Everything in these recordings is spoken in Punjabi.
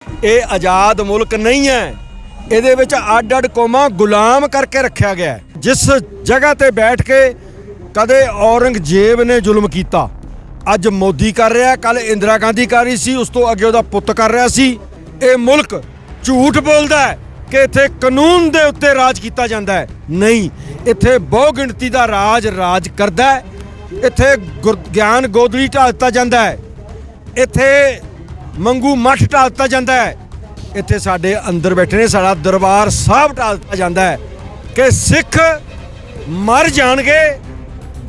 ਇਹ ਆਜ਼ਾਦ ਮੁਲਕ ਨਹੀਂ ਹੈ। ਇਹਦੇ ਵਿੱਚ ਅੱਡ-ਅੱਡ ਕੌਮਾਂ ਗੁਲਾਮ ਕਰਕੇ ਰੱਖਿਆ ਗਿਆ ਹੈ। ਜਿਸ ਜਗ੍ਹਾ ਤੇ ਬੈਠ ਕੇ ਕਦੇ ਔਰੰਗਜ਼ੇਬ ਨੇ ਜ਼ੁਲਮ ਕੀਤਾ, ਅੱਜ ਮੋਦੀ ਕਰ ਰਿਹਾ, ਕੱਲ ਇੰਦਰਾ ਗਾਂਧੀ ਕਰ ਰਹੀ ਸੀ, ਉਸ ਤੋਂ ਅੱਗੇ ਉਹਦਾ ਪੁੱਤ ਕਰ ਰਿਹਾ ਸੀ। ਇਹ ਮੁਲਕ ਝੂਠ ਬੋਲਦਾ ਹੈ ਕਿ ਇੱਥੇ ਕਾਨੂੰਨ ਦੇ ਉੱਤੇ ਰਾਜ ਕੀਤਾ ਜਾਂਦਾ ਹੈ। ਨਹੀਂ, ਇੱਥੇ ਬਹੁ ਗਿਣਤੀ ਦਾ ਰਾਜ ਕਰਦਾ ਹੈ। ਇੱਥੇ ਗਿਆਨ ਗੋਦੜੀ ਢਾਲ ਦਿੱਤਾ ਜਾਂਦਾ ਹੈ। ਇੱਥੇ ਮੰਗੂ ਮੱਠ ਢਾਲ ਦਿੱਤਾ ਜਾਂਦਾ ਹੈ। ਇੱਥੇ ਸਾਡੇ ਅੰਦਰ ਬੈਠੇ ਨੇ ਸਾਡਾ ਦਰਬਾਰ ਸਾਹਿਬ ਢਾਲ ਦਿੱਤਾ ਜਾਂਦਾ ਹੈ ਕਿ ਸਿੱਖ ਮਰ ਜਾਣਗੇ,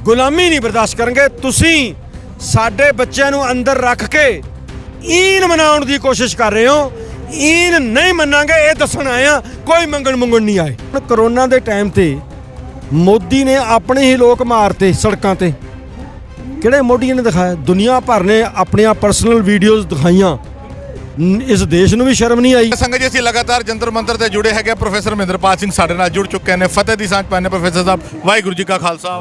ਗੁਲਾਮੀ ਨਹੀਂ ਬਰਦਾਸ਼ਤ ਕਰਨਗੇ। ਤੁਸੀਂ ਸਾਡੇ ਬੱਚਿਆਂ ਨੂੰ ਅੰਦਰ ਰੱਖ ਕੇ ਈਨ ਮਨਾਉਣ ਦੀ ਕੋਸ਼ਿਸ਼ ਕਰ ਰਹੇ ਹੋ। ਈਨ ਨਹੀਂ ਮੰਨਾਂਗੇ, ਇਹ ਦੱਸਣ ਆਏ ਆ, ਕੋਈ ਮੰਗਣ ਨਹੀਂ ਆਏ। ਹੁਣ ਕਰੋਨਾ ਦੇ ਟਾਈਮ ਤੇ ਮੋਦੀ ਨੇ ਆਪਣੇ ਹੀ ਲੋਕ ਮਾਰਤੇ ਸੜਕਾਂ ਤੇ। ਕਿਹੜੇ ਮੋਦੀ ਨੇ ਦਿਖਾਇਆ? ਦੁਨੀਆ ਭਰ ਨੇ ਆਪਣੀਆਂ ਪਰਸਨਲ ਵੀਡੀਓਜ਼ ਦਿਖਾਈਆਂ। ਇਸ ਦੇਸ਼ ਨੂੰ ਵੀ ਸ਼ਰਮ ਨਹੀਂ ਆਈ। ਸੰਗਤ ਜੀ, ਅਸੀਂ ਲਗਾਤਾਰ ਜੰਤਰ ਮੰਤਰ ਤੇ ਜੁੜੇ ਹੈਗੇ। ਪ੍ਰੋਫੈਸਰ ਮਹਿੰਦਰਪਾਲ ਸਿੰਘ ਸਾਡੇ ਨਾਲ ਜੁੜ ਚੁੱਕੇ ਨੇ। ਫਤਿਹ ਦੀ ਸਾਂਝ ਪਾਣੇ ਪ੍ਰੋਫੈਸਰ ਸਾਹਿਬ। ਵਾਹਿਗੁਰੂ ਜੀ ਕਾ ਖਾਲਸਾ,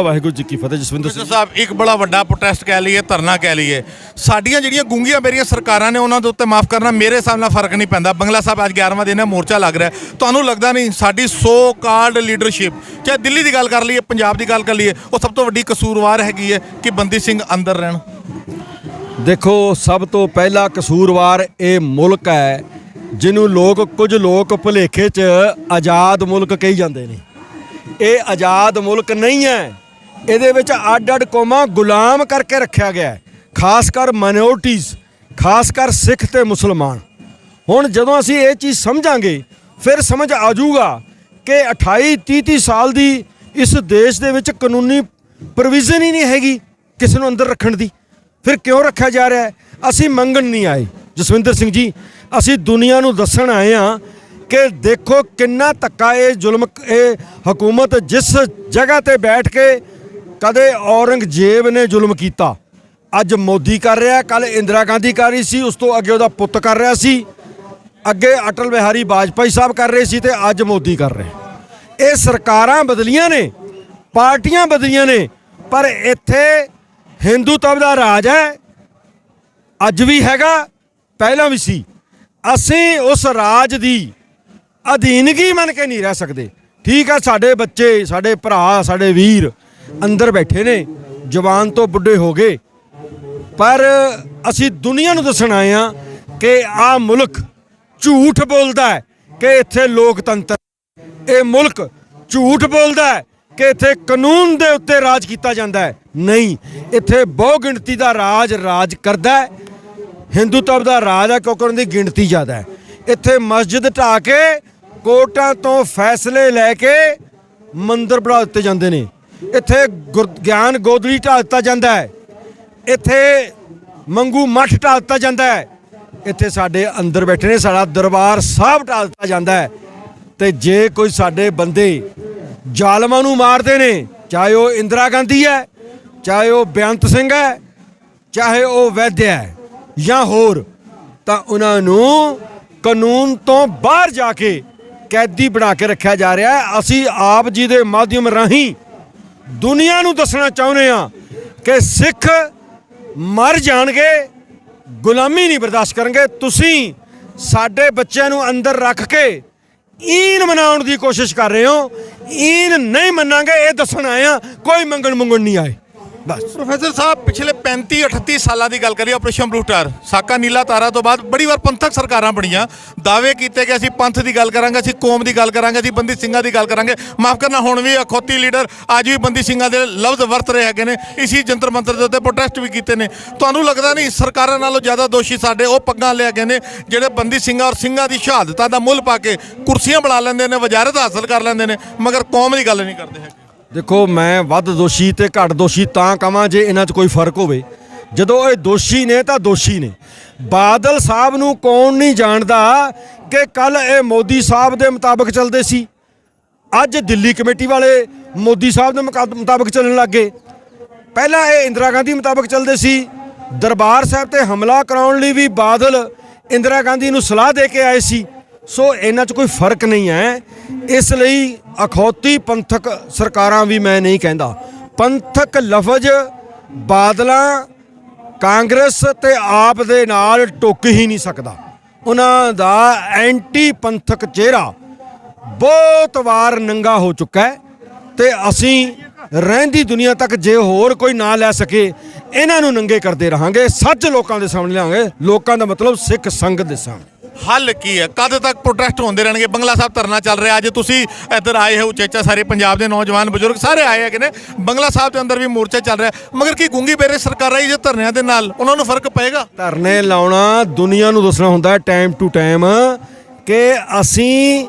ਵਾਹਿਗੁਰੂ ਜੀ ਕੀ ਫਤਿਹ। ਜਸਵਿੰਦਰ ਸਿੰਘ ਸਾਹਿਬ, ਇੱਕ ਬੜਾ ਵੱਡਾ ਪ੍ਰੋਟੈਸਟ ਕਹਿ ਲਈਏ, ਧਰਨਾ ਕਹਿ ਲਈਏ, ਸਾਡੀਆਂ ਜਿਹੜੀਆਂ ਗੂੰਗੀਆਂ ਮੇਰੀਆਂ ਸਰਕਾਰਾਂ ਨੇ ਉਹਨਾਂ ਦੇ ਉੱਤੇ ਮਾਫ ਕਰਨਾ ਮੇਰੇ ਹਿਸਾਬ ਨਾਲ ਫਰਕ ਨਹੀਂ ਪੈਂਦਾ। ਬੰਗਲਾ ਸਾਹਿਬ ਅੱਜ 11ਵਾਂ ਦਿਨ ਹੈ, ਮੋਰਚਾ ਲੱਗ ਰਿਹਾ। ਤੁਹਾਨੂੰ ਲੱਗਦਾ ਨਹੀਂ ਸਾਡੀ ਸੋ ਕਾਲਡ ਲੀਡਰਸ਼ਿਪ, ਚਾਹੇ ਦਿੱਲੀ ਦੀ ਗੱਲ ਕਰ ਲਈਏ, ਪੰਜਾਬ ਦੀ ਗੱਲ ਕਰ ਲਈਏ, ਉਹ ਸਭ ਤੋਂ ਵੱਡੀ ਕਸੂਰਵਾਰ ਹੈਗੀ ਹੈ ਕਿ ਬੰਦੀ ਸਿੰਘ ਅੰਦਰ ਰਹਿਣ? ਦੇਖੋ, ਸਭ ਤੋਂ ਪਹਿਲਾ ਕਸੂਰਵਾਰ ਇਹ ਮੁਲਕ ਹੈ ਜਿਹਨੂੰ ਕੁਝ ਲੋਕ ਭੁਲੇਖੇ 'ਚ ਆਜ਼ਾਦ ਮੁਲਕ ਕਹੀ ਜਾਂਦੇ ਨੇ। ਇਹ ਆਜ਼ਾਦ ਮੁਲਕ ਨਹੀਂ ਹੈ। ਇਹਦੇ ਵਿੱਚ ਅੱਡ-ਅੱਡ ਕੌਮਾਂ ਗੁਲਾਮ ਕਰਕੇ ਰੱਖਿਆ ਗਿਆ ਹੈ, ਖਾਸ ਕਰ ਮਾਈਨੋਰਟੀਜ਼, ਖਾਸ ਕਰ ਸਿੱਖ ਤੇ ਮੁਸਲਮਾਨ। ਹੁਣ ਜਦੋਂ ਅਸੀਂ ਇਹ ਚੀਜ਼ ਸਮਝਾਂਗੇ ਫਿਰ ਸਮਝ ਆ ਜਾਊਗਾ ਕਿ 28-30 ਸਾਲ ਦੀ ਇਸ ਦੇਸ਼ ਦੇ ਵਿੱਚ ਕਾਨੂੰਨੀ ਪ੍ਰੋਵੀਜ਼ਨ ਹੀ ਨਹੀਂ ਹੈਗੀ ਕਿਸੇ ਨੂੰ ਅੰਦਰ ਰੱਖਣ ਦੀ। ਫਿਰ ਕਿਉਂ ਰੱਖਿਆ ਜਾ ਰਿਹਾ ਹੈ? ਅਸੀਂ ਮੰਗਣ ਨਹੀਂ ਆਏ ਜਸਵਿੰਦਰ ਸਿੰਘ ਜੀ, ਅਸੀਂ ਦੁਨੀਆ ਨੂੰ ਦੱਸਣ ਆਏ ਹਾਂ ਕਿ ਦੇਖੋ ਕਿੰਨਾ ਧੱਕਾ ਇਹ ਜ਼ੁਲਮ, ਇਹ ਹਕੂਮਤ ਜਿਸ ਜਗ੍ਹਾ ਤੇ ਬੈਠ ਕੇ ਕਦੇ ਔਰੰਗਜ਼ੇਬ ਨੇ ਜ਼ੁਲਮ ਕੀਤਾ, ਅੱਜ ਮੋਦੀ ਕਰ ਰਿਹਾ, ਕੱਲ ਇੰਦਰਾ ਗਾਂਧੀ ਕਰ ਰਹੀ ਸੀ, ਉਸ ਤੋਂ ਅੱਗੇ ਉਹਦਾ ਪੁੱਤ ਕਰ ਰਿਹਾ ਸੀ, ਅੱਗੇ ਅਟਲ ਬਿਹਾਰੀ ਵਾਜਪਾਈ ਸਾਹਿਬ ਕਰ ਰਹੇ ਸੀ ਤੇ ਅੱਜ ਮੋਦੀ ਕਰ ਰਿਹਾ। ਇਹ ਸਰਕਾਰਾਂ ਬਦਲੀਆਂ ਨੇ, ਪਾਰਟੀਆਂ ਬਦਲੀਆਂ ਨੇ, ਪਰ ਇੱਥੇ ਹਿੰਦੂਤਵ ਦਾ ਰਾਜ ਹੈ। ਅੱਜ ਵੀ ਹੈਗਾ, ਪਹਿਲਾਂ ਵੀ ਸੀ। ਅਸੀਂ ਉਸ ਰਾਜ ਦੀ ਅਧੀਨਗੀ ਮੰਨ ਕੇ ਨਹੀਂ ਰਹਿ ਸਕਦੇ। ਠੀਕ ਆ, ਸਾਡੇ ਬੱਚੇ, ਸਾਡੇ ਭਰਾ, ਸਾਡੇ ਵੀਰ ਅੰਦਰ ਬੈਠੇ ਨੇ, ਜਵਾਨ ਤੋਂ ਬੁੱਢੇ ਹੋ ਗਏ, ਪਰ ਅਸੀਂ ਦੁਨੀਆ ਨੂੰ ਦੱਸਣ ਆਏ ਹਾਂ ਕਿ ਆਹ ਮੁਲਕ ਝੂਠ ਬੋਲਦਾ ਹੈ ਕਿ ਇੱਥੇ ਲੋਕਤੰਤਰ, ਇਹ ਮੁਲਕ ਝੂਠ ਬੋਲਦਾ ਹੈ ਕਿ ਇੱਥੇ ਕਾਨੂੰਨ ਦੇ ਉੱਤੇ ਰਾਜ ਕੀਤਾ ਜਾਂਦਾ ਹੈ। ਨਹੀਂ, ਇੱਥੇ ਬਹੁ ਗਿਣਤੀ ਦਾ ਰਾਜ ਕਰਦਾ ਹੈ। ਹਿੰਦੂਤਵ ਦਾ ਰਾਜ ਹੈ ਕਿਉਂਕਿ ਉਹਨਾਂ ਦੀ ਗਿਣਤੀ ਜ਼ਿਆਦਾ ਹੈ। ਇੱਥੇ ਮਸਜਿਦ ਢਾਹ ਕੇ ਕੋਰਟਾਂ ਤੋਂ ਫੈਸਲੇ ਲੈ ਕੇ ਮੰਦਿਰ ਬਣਾ ਦਿੱਤੇ ਜਾਂਦੇ ਨੇ। ਇੱਥੇ ਗਿਆਨ ਗੋਦੜੀ ਢਾਹ ਦਿੱਤਾ ਜਾਂਦਾ ਹੈ। ਇੱਥੇ ਮੰਗੂ ਮੱਠ ਢਾਹ ਦਿੱਤਾ ਜਾਂਦਾ ਹੈ। ਇੱਥੇ ਸਾਡੇ ਅੰਦਰ ਬੈਠੇ ਨੇ ਸਾਡਾ ਦਰਬਾਰ ਸਾਹਿਬ ਢਾਹ ਦਿੱਤਾ ਜਾਂਦਾ ਹੈ। ਤੇ ਜੇ ਕੋਈ ਸਾਡੇ ਬੰਦੇ ਜ਼ਾਲਮਾਂ ਨੂੰ ਮਾਰਦੇ ਨੇ, ਚਾਹੇ ਉਹ ਇੰਦਰਾ ਗਾਂਧੀ ਹੈ, ਚਾਹੇ ਉਹ ਬੇਅੰਤ ਸਿੰਘ ਹੈ, ਚਾਹੇ ਉਹ ਵੈਦਿਆ ਹੈ ਜਾਂ ਹੋਰ, ਤਾਂ ਉਹਨਾਂ ਨੂੰ ਕਾਨੂੰਨ ਤੋਂ ਬਾਹਰ ਜਾ ਕੇ ਕੈਦੀ ਬਣਾ ਕੇ ਰੱਖਿਆ ਜਾ ਰਿਹਾ ਹੈ। ਅਸੀਂ ਆਪ ਜੀ ਦੇ ਮਾਧਿਅਮ ਰਾਹੀਂ ਦੁਨੀਆ ਨੂੰ ਦੱਸਣਾ ਚਾਹੁੰਦੇ ਹਾਂ ਕਿ ਸਿੱਖ ਮਰ ਜਾਣਗੇ, ਗੁਲਾਮੀ ਨਹੀਂ ਬਰਦਾਸ਼ਤ ਕਰਨਗੇ। ਤੁਸੀਂ ਸਾਡੇ ਬੱਚਿਆਂ ਨੂੰ ਅੰਦਰ ਰੱਖ ਕੇ ਈਨ ਮਨਾਉਣ ਦੀ ਕੋਸ਼ਿਸ਼ ਕਰ ਰਹੇ ਹੋ। ਈਨ ਨਹੀਂ ਮੰਨਾਂਗੇ, ਇਹ ਦੱਸਣ ਆਏ ਆ, ਕੋਈ ਮੰਗਣ ਨਹੀਂ ਆਏ। ਬਸ ਪ੍ਰੋਫੈਸਰ ਸਾਹਿਬ, ਪਿਛਲੇ 35-38 ਸਾਲਾਂ ਦੀ ਗੱਲ ਕਰੀਏ, ਆਪਰੇਸ਼ਨ ਬਲੂ ਸਟਾਰ, ਸਾਕਾ ਨੀਲਾ ਤਾਰਾ ਤੋਂ ਬਾਅਦ ਬੜੀ ਵਾਰ ਪੰਥਕ ਸਰਕਾਰਾਂ ਬਣੀਆਂ, ਦਾਅਵੇ ਕੀਤੇ ਕਿ ਅਸੀਂ ਪੰਥ ਦੀ ਗੱਲ ਕਰਾਂਗੇ, ਅਸੀਂ ਕੌਮ ਦੀ ਗੱਲ ਕਰਾਂਗੇ, ਅਸੀਂ ਬੰਦੀ ਸਿੰਘਾਂ ਦੀ ਗੱਲ ਕਰਾਂਗੇ। ਮਾਫ ਕਰਨਾ, ਹੁਣ ਵੀ ਅਖੌਤੀ ਲੀਡਰ ਅੱਜ ਵੀ ਬੰਦੀ ਸਿੰਘਾਂ ਦੇ ਲਫ਼ਜ਼ ਵਰਤ ਰਹੇ ਹੈਗੇ ਨੇ। ਇਸੀ ਜੰਤਰ ਮੰਤਰ ਦੇ ਉੱਤੇ ਪ੍ਰੋਟੈਸਟ ਵੀ ਕੀਤੇ ਨੇ। ਤੁਹਾਨੂੰ ਲੱਗਦਾ ਨਹੀਂ ਸਰਕਾਰਾਂ ਨਾਲੋਂ ਜ਼ਿਆਦਾ ਦੋਸ਼ੀ ਸਾਡੇ ਉਹ ਪੱਗਾਂ ਲੈ ਗਏ ਨੇ ਜਿਹੜੇ ਬੰਦੀ ਸਿੰਘਾਂ ਔਰ ਸਿੰਘਾਂ ਦੀ ਸ਼ਹਾਦਤਾਂ ਦਾ ਮੁੱਲ ਪਾ ਕੇ ਕੁਰਸੀਆਂ ਬਣਾ ਲੈਂਦੇ ਨੇ, ਵਜ਼ਾਰਤ ਹਾਸਲ ਕਰ ਲੈਂਦੇ ਨੇ, ਮਗਰ ਕੌਮ ਦੀ ਗੱਲ ਨਹੀਂ ਕਰਦੇ ਹੈਗੇ? ਦੇਖੋ, ਮੈਂ ਵੱਧ ਦੋਸ਼ੀ ਤੇ ਘੱਟ ਦੋਸ਼ੀ ਤਾਂ ਕਹਾਂ ਜੇ ਇਹਨਾਂ 'ਚ ਕੋਈ ਫਰਕ ਹੋਵੇ। ਜਦੋਂ ਇਹ ਦੋਸ਼ੀ ਨੇ ਤਾਂ ਦੋਸ਼ੀ ਨੇ। ਬਾਦਲ ਸਾਹਿਬ ਨੂੰ ਕੌਣ ਨਹੀਂ ਜਾਣਦਾ ਕਿ ਕੱਲ ਇਹ ਮੋਦੀ ਸਾਹਿਬ ਦੇ ਮੁਤਾਬਕ ਚੱਲਦੇ ਸੀ, ਅੱਜ ਦਿੱਲੀ ਕਮੇਟੀ ਵਾਲੇ ਮੋਦੀ ਸਾਹਿਬ ਦੇ ਮੁਤਾਬਕ ਚੱਲਣ ਲੱਗ ਗਏ। ਪਹਿਲਾਂ ਇਹ ਇੰਦਰਾ ਗਾਂਧੀ ਮੁਤਾਬਕ ਚੱਲਦੇ ਸੀ। ਦਰਬਾਰ ਸਾਹਿਬ ਤੇ ਹਮਲਾ ਕਰਾਉਣ ਲਈ ਵੀ ਬਾਦਲ ਇੰਦਰਾ ਗਾਂਧੀ ਨੂੰ ਸਲਾਹ ਦੇ ਕੇ ਆਏ ਸੀ। ਸੋ ਇਹਨਾਂ 'ਚ ਕੋਈ ਫਰਕ ਨਹੀਂ ਹੈ। ਇਸ ਲਈ ਅਖੌਤੀ ਪੰਥਕ ਸਰਕਾਰਾਂ ਵੀ ਮੈਂ ਨਹੀਂ ਕਹਿੰਦਾ। ਪੰਥਕ ਲਫ਼ਜ਼ ਬਾਦਲਾਂ, ਕਾਂਗਰਸ ਤੇ ਆਪ ਦੇ ਨਾਲ ਟੁੱਕ ਹੀ ਨਹੀਂ ਸਕਦਾ। ਉਹਨਾਂ ਦਾ ਐਂਟੀ ਪੰਥਕ ਚਿਹਰਾ ਬਹੁਤ ਵਾਰ ਨੰਗਾ ਹੋ ਚੁੱਕਾ ਹੈ ਤੇ ਅਸੀਂ ਰਹਿੰਦੀ ਦੁਨੀਆ ਤੱਕ ਜੇ ਹੋਰ ਕੋਈ ਨਾ ਲੈ ਸਕੇ ਇਹਨਾਂ ਨੂੰ ਨੰਗੇ ਕਰਦੇ ਰਹਾਂਗੇ। ਸੱਚ ਲੋਕਾਂ ਦੇ ਸਾਹਮਣੇ ਲਿਆਵਾਂਗੇ, ਲੋਕਾਂ ਦਾ ਮਤਲਬ ਸਿੱਖ ਸੰਗਤ ਦੇ ਸਾਹਮਣੇ। ਹੱਲ ਕੀ ਹੈ? ਕਦ ਤੱਕ ਪ੍ਰੋਟੈਸਟ ਹੁੰਦੇ ਰਹਿਣਗੇ? ਬੰਗਲਾ ਸਾਹਿਬ ਧਰਨਾ ਚੱਲ ਰਿਹਾ, ਅੱਜ ਤੁਸੀਂ ਇੱਧਰ ਆਏ ਹੋ, ਉਚੇਚਾ ਸਾਰੇ ਪੰਜਾਬ ਦੇ ਨੌਜਵਾਨ ਬਜ਼ੁਰਗ ਸਾਰੇ ਆਏ ਹੈਗੇ ਨੇ, ਬੰਗਲਾ ਸਾਹਿਬ ਦੇ ਅੰਦਰ ਵੀ ਮੋਰਚਾ ਚੱਲ ਰਿਹਾ, ਮਗਰ ਕੀ ਗੂੰਗੀ ਬੇਰੇ ਸਰਕਾਰਾਂ ਹੀ ਜੇ ਧਰਨਿਆਂ ਦੇ ਨਾਲ ਉਹਨਾਂ ਨੂੰ ਫਰਕ ਪਏਗਾ? ਧਰਨੇ ਲਾਉਣਾ ਦੁਨੀਆ ਨੂੰ ਦੱਸਣਾ ਹੁੰਦਾ ਹੈ ਟਾਈਮ ਟੂ ਟਾਈਮ ਕਿ ਅਸੀਂ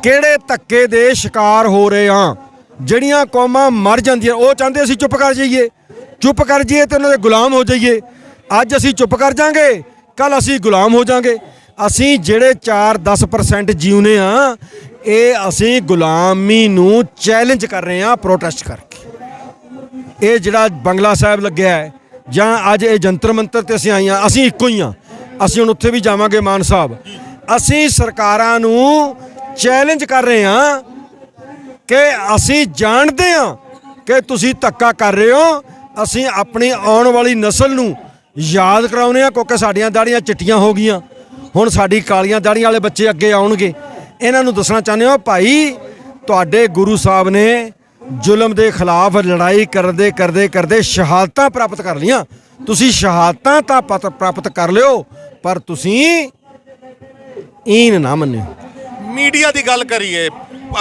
ਕਿਹੜੇ ਧੱਕੇ ਦੇ ਸ਼ਿਕਾਰ ਹੋ ਰਹੇ ਹਾਂ। ਜਿਹੜੀਆਂ ਕੌਮਾਂ ਮਰ ਜਾਂਦੀਆਂ ਉਹ ਚਾਹੁੰਦੇ ਅਸੀਂ ਚੁੱਪ ਕਰ ਜਾਈਏ, ਚੁੱਪ ਕਰ ਜਾਈਏ ਤੇ ਉਹਨਾਂ ਦੇ ਗੁਲਾਮ ਹੋ ਜਾਈਏ। ਅੱਜ ਅਸੀਂ ਚੁੱਪ ਕਰ ਜਾਾਂਗੇ, ਕੱਲ ਅਸੀਂ ਗੁਲਾਮ ਹੋ ਜਾਾਂਗੇ। ਅਸੀਂ ਜਿਹੜੇ 4-10% ਜਿਉਂਦੇ ਆ, ਇਹ ਅਸੀਂ ਗੁਲਾਮੀ ਨੂੰ ਚੈਲੰਜ ਕਰ ਰਹੇ ਹਾਂ ਪ੍ਰੋਟੈਸਟ ਕਰਕੇ। ਇਹ ਜਿਹੜਾ ਬੰਗਲਾ ਸਾਹਿਬ ਲੱਗਿਆ ਹੈ ਜਾਂ ਅੱਜ ਇਹ ਜੰਤਰ ਮੰਤਰ ਤੇ ਅਸੀਂ ਆਈਆਂ, ਅਸੀਂ ਇੱਕੋ ਹੀ ਆ। ਅਸੀਂ ਹੁਣ ਉੱਥੇ ਵੀ ਜਾਵਾਂਗੇ ਮਾਨ ਸਾਹਿਬ। ਅਸੀਂ ਸਰਕਾਰਾਂ ਨੂੰ ਚੈਲੰਜ ਕਰ ਰਹੇ ਹਾਂ ਕਿ ਅਸੀਂ ਜਾਣਦੇ ਹਾਂ ਕਿ ਤੁਸੀਂ ਧੱਕਾ ਕਰ ਰਹੇ ਹੋ। ਅਸੀਂ ਆਪਣੀ ਆਉਣ ਵਾਲੀ ਨਸਲ ਨੂੰ ਯਾਦ ਕਰਾਉਂਦੇ ਹਾਂ ਕਿਉਂਕਿ ਸਾਡੀਆਂ ਦਾੜੀਆਂ ਚਿੱਟੀਆਂ ਹੋ ਗਈਆਂ, ਹੁਣ ਸਾਡੀ ਕਾਲੀਆਂ ਦਾੜੀਆਂ ਵਾਲੇ ਬੱਚੇ ਅੱਗੇ ਆਉਣਗੇ। ਇਹਨਾਂ ਨੂੰ ਦੱਸਣਾ ਚਾਹੁੰਦੇ ਹੋ ਭਾਈ ਤੁਹਾਡੇ ਗੁਰੂ ਸਾਹਿਬ ਨੇ ਜ਼ੁਲਮ ਦੇ ਖਿਲਾਫ ਲੜਾਈ ਕਰਦੇ ਕਰਦੇ ਕਰਦੇ ਸ਼ਹਾਦਤਾਂ ਪ੍ਰਾਪਤ ਕਰ ਲਈਆਂ। ਤੁਸੀਂ ਸ਼ਹਾਦਤਾਂ ਤਾਂ ਪ੍ਰਾਪਤ ਕਰ ਲਿਓ ਪਰ ਤੁਸੀਂ ਈਨ ਨਾ ਮੰਨਿਓ। ਮੀਡੀਆ ਦੀ ਗੱਲ ਕਰੀਏ,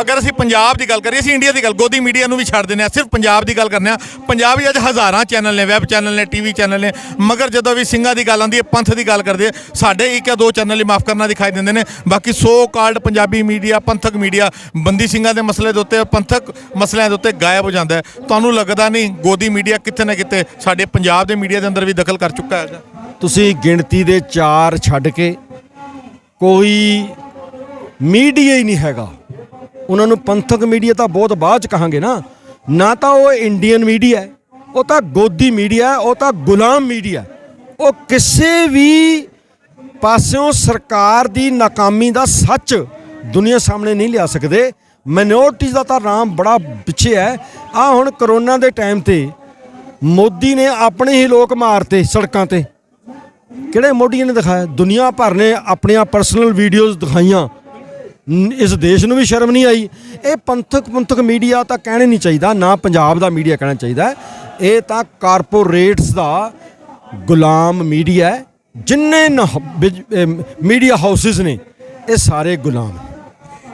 ਅਗਰ ਅਸੀਂ ਪੰਜਾਬ ਦੀ ਗੱਲ ਕਰੀਏ, ਅਸੀਂ ਇੰਡੀਆ ਦੀ ਗੱਲ, ਗੋਦੀ ਮੀਡੀਆ ਨੂੰ ਵੀ ਛੱਡ ਦਿੰਦੇ ਹਾਂ, ਸਿਰਫ ਪੰਜਾਬ ਦੀ ਗੱਲ ਕਰਨੇ ਆ। ਪੰਜਾਬ ਹੀ ਅੱਜ ਹਜ਼ਾਰਾਂ ਚੈਨਲ ਨੇ, ਵੈਬ ਚੈਨਲ ਨੇ, ਟੀਵੀ ਚੈਨਲ ਨੇ, ਮਗਰ ਜਦੋਂ ਵੀ ਸਿੰਘਾਂ ਦੀ ਗੱਲ ਆਉਂਦੀ ਹੈ, ਪੰਥ ਦੀ ਗੱਲ ਕਰਦੇ ਸਾਡੇ ਇੱਕ ਜਾਂ ਦੋ ਚੈਨਲ ਹੀ ਮਾਫ ਕਰਨਾ ਦਿਖਾਈ ਦਿੰਦੇ ਨੇ। ਬਾਕੀ ਸੋ ਕਾਲਡ ਪੰਜਾਬੀ ਮੀਡੀਆ, ਪੰਥਕ ਮੀਡੀਆ ਬੰਦੀ ਸਿੰਘਾਂ ਦੇ ਮਸਲੇ ਦੇ ਉੱਤੇ, ਪੰਥਕ ਮਸਲਿਆਂ ਦੇ ਉੱਤੇ ਗਾਇਬ ਹੋ ਜਾਂਦਾ ਹੈ। ਤੁਹਾਨੂੰ ਲੱਗਦਾ ਨਹੀਂ ਗੋਦੀ ਮੀਡੀਆ ਕਿਤੇ ਨਾ ਕਿਤੇ ਸਾਡੇ ਪੰਜਾਬ ਦੇ ਮੀਡੀਆ ਦੇ ਅੰਦਰ ਵੀ ਦਖਲ ਕਰ ਚੁੱਕਾ ਹੈਗਾ? ਤੁਸੀਂ ਗਿਣਤੀ ਦੇ 4 ਛੱਡ ਕੇ ਕੋਈ ਮੀਡੀਆ ਹੀ ਨਹੀਂ ਹੈਗਾ। ਉਹਨਾਂ ਨੂੰ ਪੰਥਕ ਮੀਡੀਆ ਤਾਂ ਬਹੁਤ ਬਾਅਦ ਚ ਕਹਾਂਗੇ ਨਾ ਤਾਂ ਉਹ ਇੰਡੀਅਨ ਮੀਡੀਆ ਹੈ, ਉਹ ਤਾਂ ਗੋਦੀ ਮੀਡੀਆ ਹੈ, ਉਹ ਤਾਂ ਗੁਲਾਮ ਮੀਡੀਆ ਹੈ। ਉਹ ਕਿਸੇ ਵੀ ਪਾਸਿਓਂ ਸਰਕਾਰ ਦੀ ਨਾਕਾਮੀ ਦਾ ਸੱਚ ਦੁਨੀਆ ਸਾਹਮਣੇ ਨਹੀਂ ਲਿਆ ਸਕਦੇ। ਮਾਈਨੋਰਟੀਜ਼ ਦਾ ਤਾਂ ਨਾਮ ਬੜਾ ਪਿੱਛੇ ਹੈ। ਆ ਹੁਣ ਕਰੋਨਾ ਦੇ ਟਾਈਮ ਤੇ ਮੋਦੀ ਨੇ ਆਪਣੇ ਹੀ ਲੋਕ ਮਾਰਤੇ ਸੜਕਾਂ ਤੇ। ਕਿਹੜੇ ਮੋਦੀ ਨੇ ਦਿਖਾਇਆ? ਦੁਨੀਆ ਭਰ ਨੇ ਆਪਣੀਆਂ ਪਰਸਨਲ ਵੀਡੀਓਜ਼ ਦਿਖਾਈਆਂ। ਇਸ ਦੇਸ਼ ਨੂੰ ਵੀ ਸ਼ਰਮ ਨਹੀਂ ਆਈ। ਇਹ ਪੰਥਕ ਮੀਡੀਆ ਤਾਂ ਕਹਿਣਾ ਨਹੀਂ ਚਾਹੀਦਾ, ਨਾ ਪੰਜਾਬ ਦਾ ਮੀਡੀਆ ਕਹਿਣਾ ਚਾਹੀਦਾ। ਇਹ ਤਾਂ ਕਾਰਪੋਰੇਟਸ ਦਾ ਗੁਲਾਮ ਮੀਡੀਆ ਹੈ। ਜਿੰਨੇ ਮੀਡੀਆ ਹਾਊਸਿਸ ਨੇ ਇਹ ਸਾਰੇ ਗੁਲਾਮ।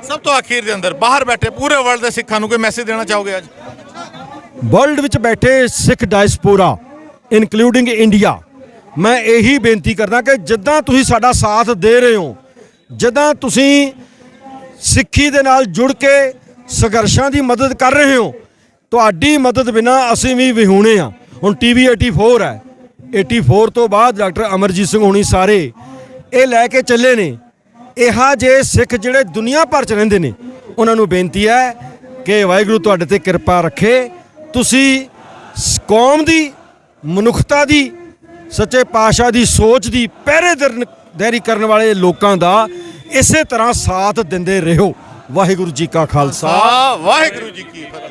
ਸਭ ਤੋਂ ਅਖੀਰ ਦੇ ਅੰਦਰ ਬਾਹਰ ਬੈਠੇ ਪੂਰੇ ਵਰਲਡ ਦੇ ਸਿੱਖਾਂ ਨੂੰ ਕੋਈ ਮੈਸੇਜ ਦੇਣਾ ਚਾਹੋਗੇ? ਅੱਜ ਵਰਲਡ ਵਿੱਚ ਬੈਠੇ ਸਿੱਖ ਡਾਇਸਪੋਰਾ ਇਨਕਲੂਡਿੰਗ ਇੰਡੀਆ, ਮੈਂ ਇਹੀ ਬੇਨਤੀ ਕਰਦਾ ਕਿ ਜਿੱਦਾਂ ਤੁਸੀਂ ਸਾਡਾ ਸਾਥ ਦੇ ਰਹੇ ਹੋ, ਜਿੱਦਾਂ ਤੁਸੀਂ ਸਿੱਖੀ ਦੇ ਨਾਲ ਜੁੜ ਕੇ ਸੰਘਰਸ਼ਾਂ ਦੀ ਮਦਦ ਕਰ ਰਹੇ ਹੋ, ਤੁਹਾਡੀ ਮਦਦ ਬਿਨਾਂ ਅਸੀਂ ਵੀ ਵਿਹੂਣੇ ਹਾਂ। ਹੁਣ TV 84 ਹੈ, 84 ਤੋਂ ਬਾਅਦ ਡਾਕਟਰ ਅਮਰਜੀਤ ਸਿੰਘ ਹੋਣੀ ਸਾਰੇ ਇਹ ਲੈ ਕੇ ਚੱਲੇ ਨੇ। ਇਹੋ ਜਿਹੇ ਸਿੱਖ ਜਿਹੜੇ ਦੁਨੀਆ ਭਰ 'ਚ ਰਹਿੰਦੇ ਨੇ, ਉਹਨਾਂ ਨੂੰ ਬੇਨਤੀ ਹੈ ਕਿ ਵਾਹਿਗੁਰੂ ਤੁਹਾਡੇ ਤੇ ਕਿਰਪਾ ਰੱਖੇ। ਤੁਸੀਂ ਕੌਮ ਦੀ, ਮਨੁੱਖਤਾ ਦੀ, ਸੱਚੇ ਪਾਤਸ਼ਾਹ ਦੀ ਸੋਚ ਦੀ ਪਹਿਰੇਦਾਰੀ ਕਰਨ ਵਾਲੇ ਲੋਕਾਂ ਦਾ ਇਸੇ ਤਰ੍ਹਾਂ ਸਾਥ ਦਿੰਦੇ ਰਹੋ। ਵਾਹਿਗੁਰੂ ਜੀ ਕਾ ਖਾਲਸਾ, ਵਾਹਿਗੁਰੂ ਜੀ ਕੀ ਫਤਿਹ।